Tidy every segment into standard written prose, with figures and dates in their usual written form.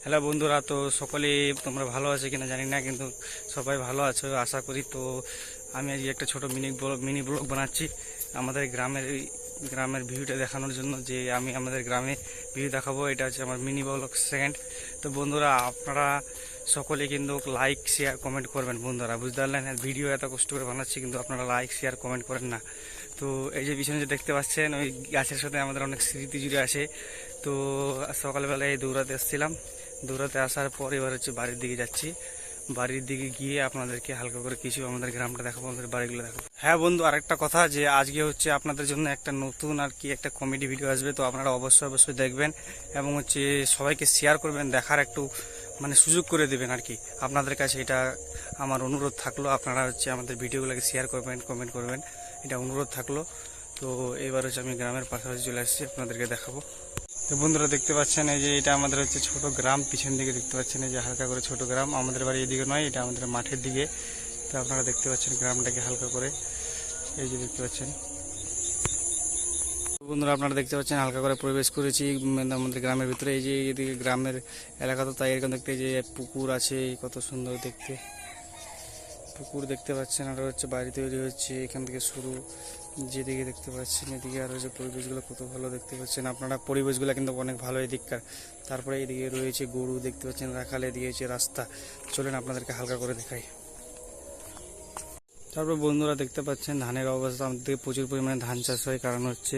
Hello বন্ধুরা, তো সকলেই তোমরা ভালো আছো কিনা জানি না, কিন্তু সবাই ভালো আছো আশা করি। তো আমি আজকে একটা ছোট মিনি ব্লগ বানাচ্ছি আমাদের গ্রামের ভিউটা দেখানোর জন্য, যে আমি আমাদের গ্রামে ভিউ দেখাবো। এটা হচ্ছে আমার মিনি ব্লগ সেকেন্ড। তো বন্ধুরা, আপনারা সকলে কিন্তু লাইক শেয়ার কমেন্ট করবেন বন্ধুরা, বুঝতে পারলেন? ভিডিও এত কষ্ট করে বানাচ্ছি কিন্তু আপনারা লাইক শেয়ার কমেন্ট করেন না। তো এই যে পিছনে যে দেখতে পাচ্ছেন, ওই গাছের সাথে আমাদের অনেক স্মৃতি জুড়ে আসে। তো সকালবেলায় দৌড়াতে এসেছিলাম, দৌড়াতে আসার পর এবার হচ্ছে বাড়ির দিকে যাচ্ছি। বাড়ির দিকে গিয়ে আপনাদেরকে হালকা করে কিছু আমাদের গ্রামটা দেখাবো, আমাদের বাড়িগুলো দেখাবো। হ্যাঁ বন্ধু, আরেকটা কথা, যে আজকে হচ্ছে আপনাদের জন্য একটা নতুন আর কি একটা কমেডি ভিডিও আসবে। তো আপনারা অবশ্যই দেখবেন এবং হচ্ছে সবাইকে শেয়ার করবেন, দেখার একটু মানে সুযোগ করে দেবেন আর কি। আপনাদের কাছে এটা আমার অনুরোধ থাকলো, আপনারা হচ্ছে আমাদের ভিডিওগুলোকে শেয়ার করবেন, কমেন্ট করবেন, এটা অনুরোধ থাকলো। তো এবার হচ্ছে আমি গ্রামের পাশাপাশি চলে আসছি, আপনাদেরকে দেখাবো। তো বন্ধুরা দেখতে পাচ্ছেন, এই যে এটা আমাদের হচ্ছে ছোট গ্রাম। পিছন দিকে দেখতে পাচ্ছেন এই যে হালকা করে ছোট গ্রাম। আমাদের বাড়ি এদিকে নয়, এটা আমাদের মাঠের দিকে। তো আপনারা দেখতে পাচ্ছেন গ্রামটাকে হালকা করে, এই যে দেখতে পাচ্ছেন বন্ধুরা, আপনারা দেখতে পাচ্ছেন হালকা করে প্রবেশ করেছি আমাদের গ্রামের ভিতরে। এই যে এদিকে গ্রামের এলাকা, তো তাই এরকম দেখতে, যে পুকুর আছে, কত সুন্দর দেখতে পুকুর দেখতে পাচ্ছেন। আর হচ্ছে বাড়ি তৈরি হচ্ছে এখান থেকে শুরু, যেদিকে দেখতে পাচ্ছেন এদিকে। আর হচ্ছে পরিবেশগুলো কত ভালো দেখতে পাচ্ছেন আপনারা, পরিবেশগুলো কিন্তু অনেক ভালো এদিককার। তারপরে এদিকে রয়েছে গরু দেখতে পাচ্ছেন রাখাল, এদিকে হচ্ছে রাস্তা। চলেন আপনাদেরকে হালকা করে দেখাই। তারপর বন্ধুরা দেখতে পাচ্ছেন ধানের অবস্থা, আমাদের দিকে প্রচুর পরিমাণে ধান চাষ হয়। কারণ হচ্ছে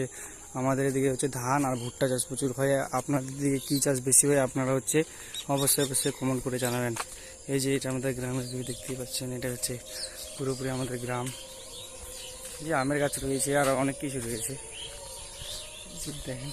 আমাদের এদিকে হচ্ছে ধান আর ভুট্টা চাষ প্রচুর হয়। আপনাদের দিকে কী চাষ বেশি হয় আপনারা হচ্ছে অবশ্যই কমেন্ট করে জানাবেন। এই যে এটা আমাদের গ্রামের দিকে দেখতেই পাচ্ছেন, এটা হচ্ছে পুরোপুরি আমাদের গ্রাম। যে আমের গাছ রয়েছে আর অনেক কিছু রয়েছে, দেখেন।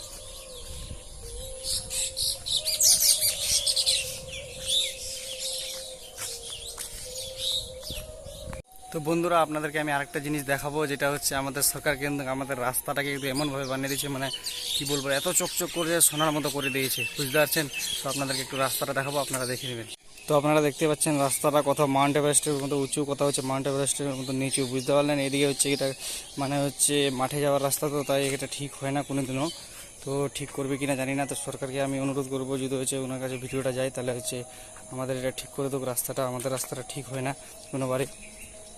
তো বন্ধুরা, আপনাদেরকে আমি আরেকটা জিনিস দেখাবো, যেটা হচ্ছে আমাদের সরকার কিন্তু আমাদের রাস্তাটাকে কিন্তু এমনভাবে বানিয়ে দিয়েছে, মানে কি বলবো, এত চকচক করে সোনার মতো করে দিয়েছে, বুঝতে পারছেন? তো আপনাদেরকে একটু রাস্তাটা দেখাবো, আপনারা দেখে নেবেন। তো আপনারা দেখতে পাচ্ছেন রাস্তাটা কত মাউন্ট এভারেস্টের মতো উঁচু, কথা হচ্ছে মাউন্ট এভারেস্টের মতো নিচু, বুঝতে পারলেন? এদিকে হচ্ছে এটা মানে হচ্ছে মাঠে যাওয়ার রাস্তা, তো তাই এটা ঠিক হয় না কোনোদিনও। তো ঠিক করবে কিনা জানি না। তো সরকারকে আমি অনুরোধ করবো, যদি হচ্ছে ওনার কাছে ভিডিওটা যায় তাহলে হচ্ছে আমাদের এটা ঠিক করে দেবো রাস্তাটা। আমাদের রাস্তাটা ঠিক হয় না কোনোবারই,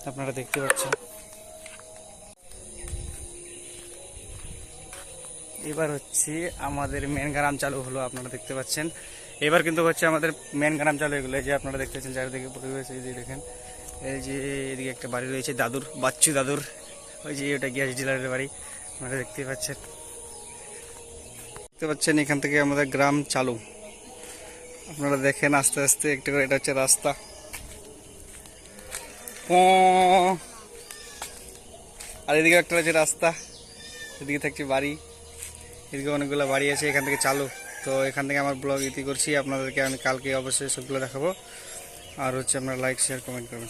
আপনারা দেখতে পাচ্ছেন। এবার হচ্ছে আমাদের মেন গ্রাম চালু হলো, আপনারা দেখতে পাচ্ছেন। এবার কিন্তু হচ্ছে আমাদের মেন গ্রাম চালু হয়ে গেলো। এই যে আপনারা দেখতে পাচ্ছেন চারিদিকে পরিবেশ, এই যে দেখেন, এই যে এদিকে একটা বাড়ি রয়েছে দাদুর, বাচ্চু দাদুর, ওই যে ওটা গ্যাস ডিলারের বাড়ি, আপনারা দেখতে পাচ্ছেন। দেখতে পাচ্ছেন এখান থেকে আমাদের গ্রাম চালু, আপনারা দেখেন আস্তে আস্তে একটা করে। এটা হচ্ছে রাস্তা, আর এদিকে একটা হচ্ছে রাস্তা, এদিকে থাকছে বাড়ি, এদিকে অনেকগুলো বাড়ি আছে। এখান থেকে চালু। তো এখান থেকে আমার ব্লগ ইতি করছি, আপনাদেরকে আমি কালকে অবশ্যই সবগুলো দেখাবো। আর হচ্ছে আপনারা লাইক শেয়ার কমেন্ট করবেন।